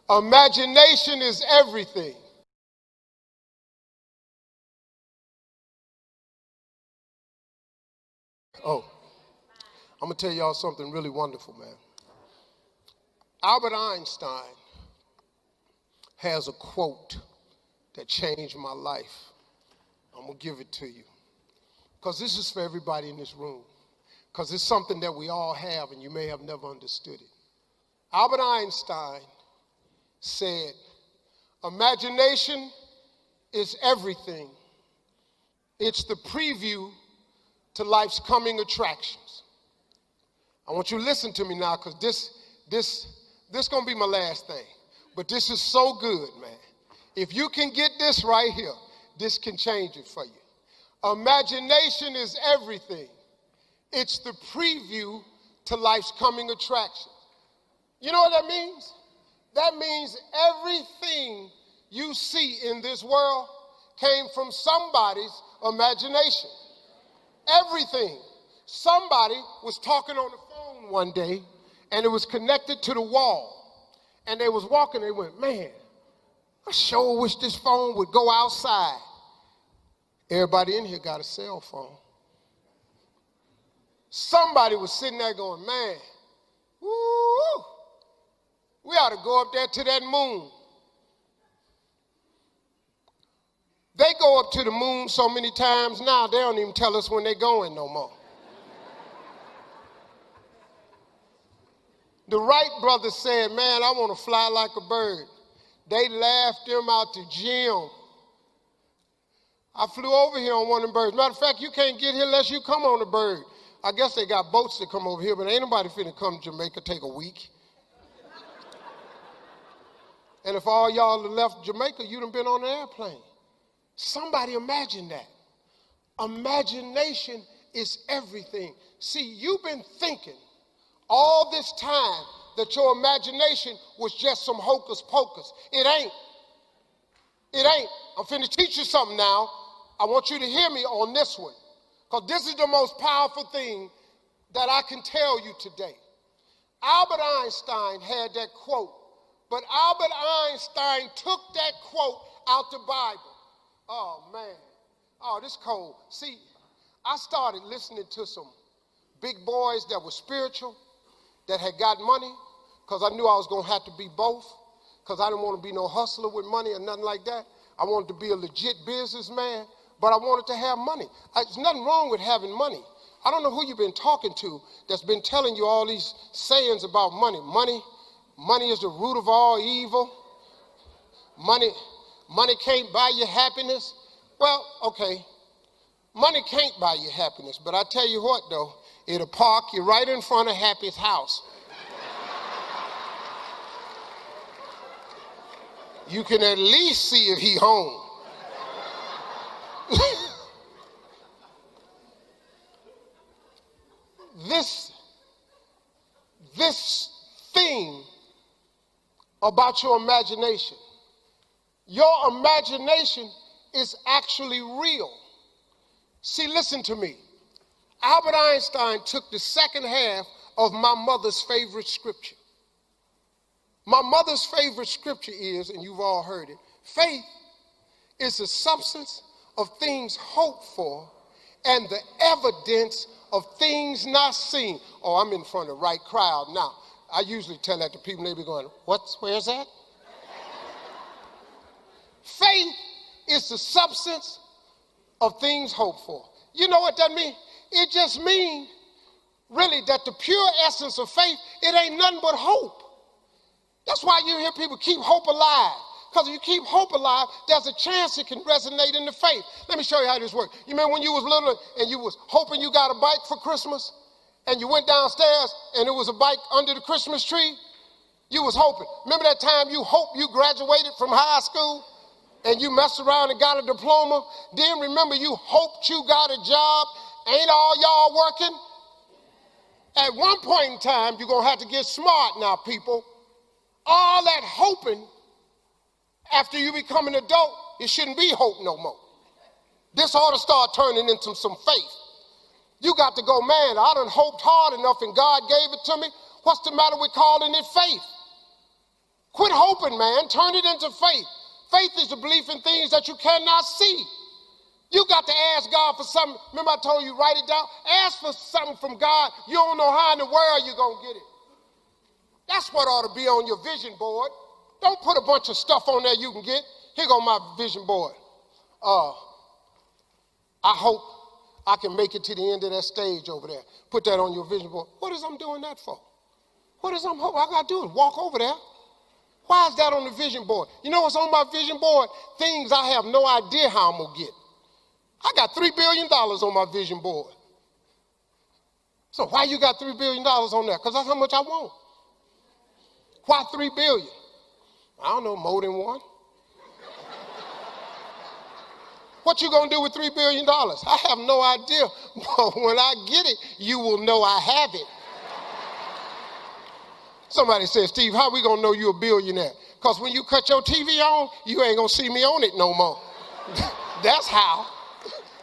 Imagination is everything. Oh, I'm going to tell y'all something really wonderful, man. Albert Einstein has a quote that changed my life. I'm going to give it to you. Because this is for everybody in this room. Because it's something that we all have and you may have never understood it. Albert Einstein said, imagination is everything. It's the preview to life's coming attractions. I want you to listen to me now because this going to be my last thing. But this is so good, man. If you can get this right here, this can change it for you. Imagination is everything. It's the preview to life's coming attractions. You know what that means? That means everything you see in this world came from somebody's imagination. Everything. Somebody was talking on the phone one day and it was connected to the wall. And they was walking, they went, man, I sure wish this phone would go outside. Everybody in here got a cell phone. Somebody was sitting there going, man, woo, we ought to go up there to that moon. They go up to the moon so many times now, they don't even tell us when they're going no more. The Wright brothers said, man, I want to fly like a bird. They laughed them out the gym. I flew over here on one of them birds. Matter of fact, you can't get here unless you come on a bird. I guess they got boats that come over here, but ain't nobody finna come to Jamaica, take a week. And if all y'all left Jamaica, you'd have been on an airplane. Somebody imagine that. Imagination is everything. See, you've been thinking all this time that your imagination was just some hocus pocus. It ain't. It ain't. I'm finna teach you something now. I want you to hear me on this one. Because this is the most powerful thing that I can tell you today. Albert Einstein had that quote, but Albert Einstein took that quote out the Bible. Oh, man. Oh, this cold. See, I started listening to some big boys that were spiritual, that had got money, because I knew I was going to have to be both, because I didn't want to be no hustler with money or nothing like that. I wanted to be a legit businessman, but I wanted to have money. There's nothing wrong with having money. I don't know who you've been talking to that's been telling you all these sayings about money. Money is the root of all evil. Money can't buy you happiness. Well, okay, money can't buy you happiness, but I tell you what, though, it'll park you right in front of Happy's house. You can at least see if he home. This thing about your imagination, your imagination is actually real. See, listen to me. Albert Einstein took the second half of my mother's favorite scripture. My mother's favorite scripture is, and you've all heard it, faith is the substance of things hoped for and the evidence of things not seen. Oh, I'm in front of the right crowd now. I usually tell that to people, they be going, where's that? Faith is the substance of things hoped for. You know what that means? It just means, really, that the pure essence of faith, it ain't nothing but hope. That's why you hear people keep hope alive. Because if you keep hope alive, there's a chance it can resonate in the faith. Let me show you how this works. You remember when you was little and you was hoping you got a bike for Christmas? And you went downstairs and it was a bike under the Christmas tree? You was hoping. Remember that time you hoped you graduated from high school? And you messed around and got a diploma? Then remember you hoped you got a job? Ain't all y'all working? At one point in time, you're going to have to get smart now, people. All that hoping, after you become an adult, it shouldn't be hope no more. This ought to start turning into some faith. You got to go, man, I done hoped hard enough and God gave it to me. What's the matter with calling it faith? Quit hoping, man. Turn it into faith. Faith is the belief in things that you cannot see. You got to ask God for something. Remember I told you, write it down. Ask for something from God. You don't know how in the world you're going to get it. That's what ought to be on your vision board. Don't put a bunch of stuff on there you can get. Here go my vision board. I hope I can make it to the end of that stage over there. Put that on your vision board. What is I'm doing that for? What is I'm hoping? I got to do is walk over there. Why is that on the vision board? You know what's on my vision board? Things I have no idea how I'm going to get. I got $3 billion on my vision board. So why you got $3 billion on there? Because that's how much I want. Why $3 billion? I don't know, more than one. What you gonna do with $3 billion? I have no idea, but when I get it, you will know I have it. Somebody said, Steve, how we gonna know you a billionaire? Because when you cut your TV on, you ain't gonna see me on it no more. That's how,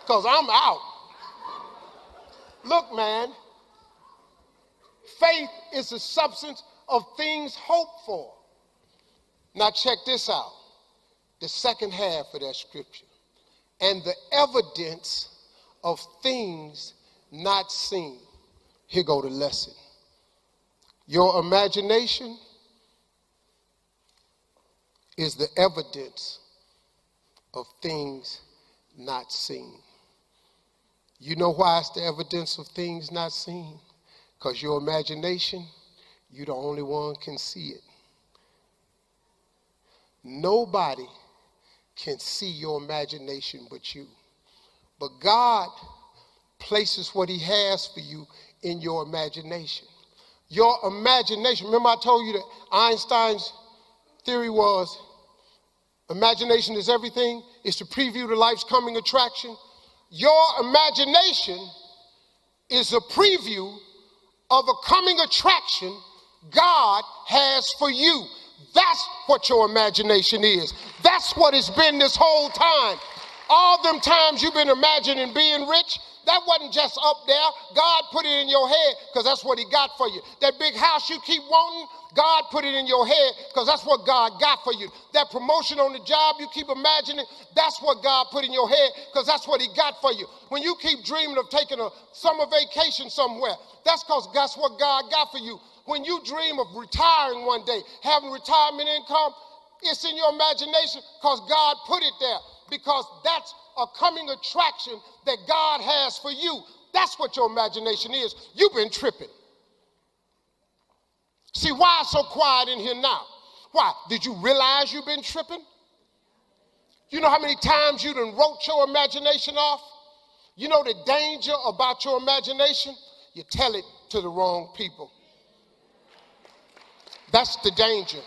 because I'm out. Look, man, faith is the substance of things hoped for. Now check this out, the second half of that scripture. And the evidence of things not seen. Here go the lesson. Your imagination is the evidence of things not seen. You know why it's the evidence of things not seen? Because your imagination, you're the only one can see it. Nobody can see your imagination but you. But God places what he has for you in your imagination. Your imagination, remember I told you that Einstein's theory was imagination is everything. It's to preview to life's coming attraction. Your imagination is a preview of a coming attraction God has for you. That's what your imagination is. That's what it's been this whole time. All them times you've been imagining being rich, that wasn't just up there. God put it in your head because that's what he got for you. That big house you keep wanting, God put it in your head because that's what God got for you. That promotion on the job you keep imagining, that's what God put in your head because that's what he got for you. When you keep dreaming of taking a summer vacation somewhere, that's because that's what God got for you. When you dream of retiring one day, having retirement income, it's in your imagination because God put it there, because that's a coming attraction that God has for you. That's what your imagination is. You've been tripping. See, why it's so quiet in here now? Why? Did you realize you've been tripping? You know how many times you done wrote your imagination off? You know the danger about your imagination? You tell it to the wrong people. That's the danger.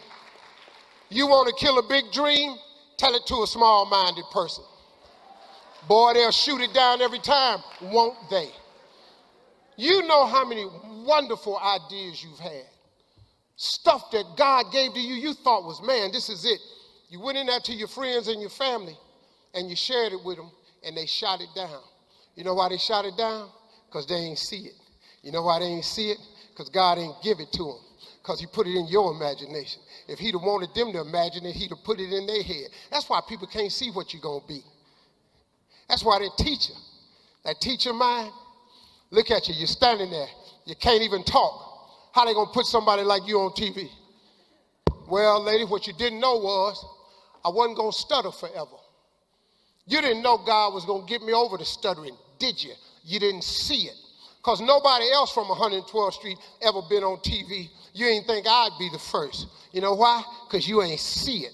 You want to kill a big dream? Tell it to a small-minded person. Boy, they'll shoot it down every time, won't they? You know how many wonderful ideas you've had. Stuff that God gave to you, you thought was, man, this is it. You went in there to your friends and your family, and you shared it with them, and they shot it down. You know why they shot it down? Because they ain't see it. You know why they ain't see it? Because God ain't give it to them. Because he put it in your imagination. If he'd have wanted them to imagine it, he'd have put it in their head. That's why people can't see what you're going to be. That's why that teacher mind, look at you, you're standing there, you can't even talk. How they going to put somebody like you on TV? Well, lady, what you didn't know was I wasn't going to stutter forever. You didn't know God was going to get me over the stuttering, did you? You didn't see it. Because nobody else from 112th Street ever been on TV. You ain't think I'd be the first. You know why? Because you ain't see it.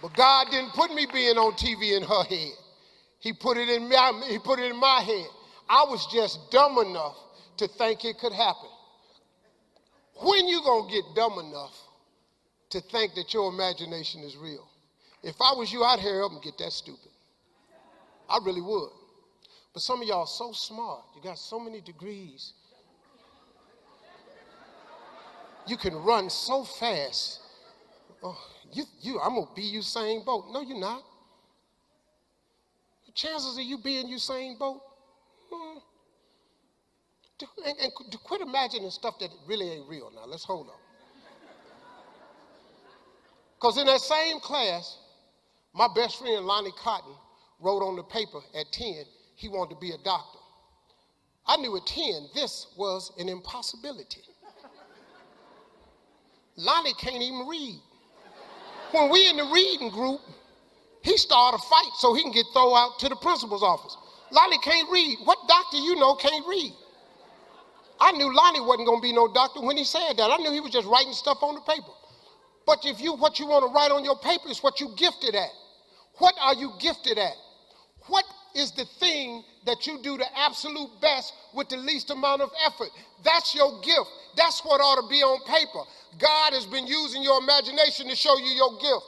But God didn't put me being on TV in her head. He put it in my head. I was just dumb enough to think it could happen. When you gonna get dumb enough to think that your imagination is real? If I was you, I'd hurry up and get that stupid. I really would. But some of y'all are so smart. You got so many degrees. You can run so fast. Oh, I'm going to be Usain Bolt. No, you're not. The chances of you being Usain Bolt, And quit imagining stuff that really ain't real now. Let's hold up. Because in that same class, my best friend, Lonnie Cotton, wrote on the paper at 10, he wanted to be a doctor. I knew at 10, this was an impossibility. Lonnie can't even read. When we in the reading group, he started a fight so he can get thrown out to the principal's office. Lonnie can't read. What doctor you know can't read? I knew Lonnie wasn't going to be no doctor when he said that. I knew he was just writing stuff on the paper. But what you want to write on your paper is what you gifted at. What are you gifted at? What is the thing that you do the absolute best with the least amount of effort? That's your gift. That's what ought to be on paper. God has been using your imagination to show you your gift.